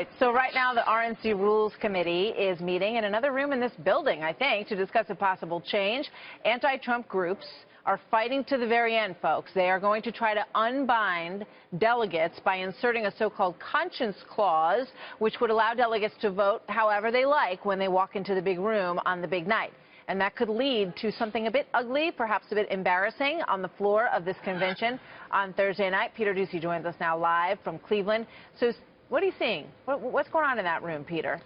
right, so right now the RNC Rules Committee is meeting in another room in this building, I think, to discuss a possible change. Anti-Trump groups are fighting to the very end, folks. They are going to try to unbind delegates by inserting a so-called conscience clause, which would allow delegates to vote however they like when they walk into the big room on the big night. And that could lead to something a bit ugly, perhaps a bit embarrassing, on the floor of this convention on Thursday night. Peter Doocy joins us now live from Cleveland. So what are you seeing? What's going on in that room, Peter?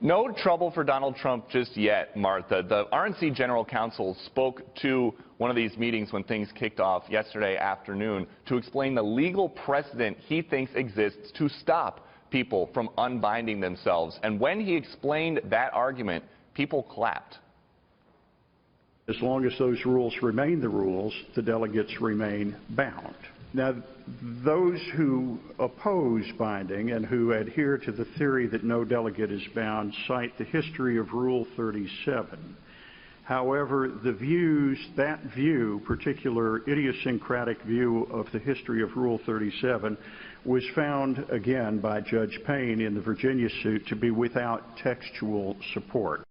No trouble for Donald Trump just yet, Martha. The RNC General Counsel spoke to one of these meetings when things kicked off yesterday afternoon to explain the legal precedent he thinks exists to stop people from unbinding themselves. And when he explained that argument, people clapped. As long as those rules remain the rules, the delegates remain bound. Now, those who oppose binding and who adhere to the theory that no delegate is bound cite the history of Rule 37. However, that view, particular idiosyncratic view of the history of Rule 37, was found again by Judge Payne in the Virginia suit to be without textual support.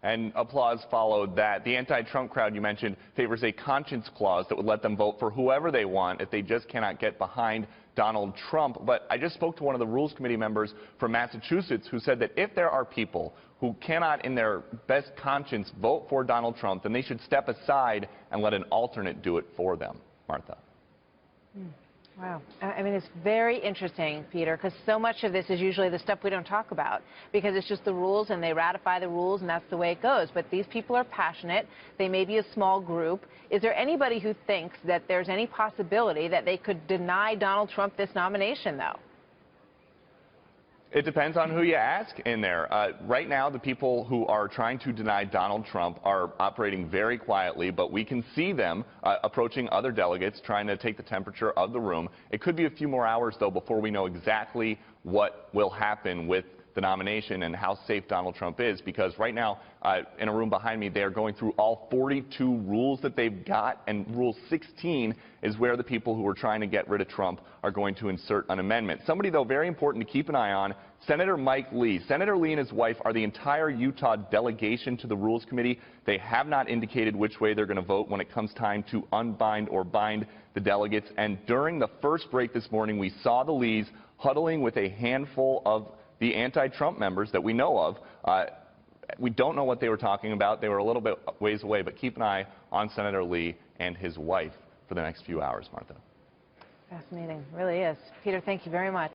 And applause followed that. The anti-Trump crowd you mentioned favors a conscience clause that would let them vote for whoever they want if they just cannot get behind Donald Trump. But I just spoke to one of the Rules Committee members from Massachusetts who said that if there are people who cannot in their best conscience vote for Donald Trump, then they should step aside and let an alternate do it for them. Martha. Wow. I mean, it's very interesting, Peter, because so much of this is usually the stuff we don't talk about because it's just the rules and they ratify the rules and that's the way it goes. But these people are passionate. They may be a small group. Is there anybody who thinks that there's any possibility that they could deny Donald Trump this nomination, though? It depends on who you ask in there. Right now, the people who are trying to deny Donald Trump are operating very quietly, but we can see them approaching other delegates, trying to take the temperature of the room. It could be a few more hours, though, before we know exactly what will happen with the nomination and how safe Donald Trump is, because right now, in a room behind me, they are going through all 42 rules that they've got, and Rule 16 is where the people who are trying to get rid of Trump are going to insert an amendment. Somebody, though, very important to keep an eye on, Senator Mike Lee. Senator Lee and his wife are the entire Utah delegation to the Rules Committee. They have not indicated which way they're going to vote when it comes time to unbind or bind the delegates. And during the first break this morning, we saw the Lees huddling with a handful of the anti-Trump members that we know of. We don't know what they were talking about. They were a little bit ways away, but keep an eye on Senator Lee and his wife for the next few hours, Martha. Fascinating. Really is. Peter, thank you very much.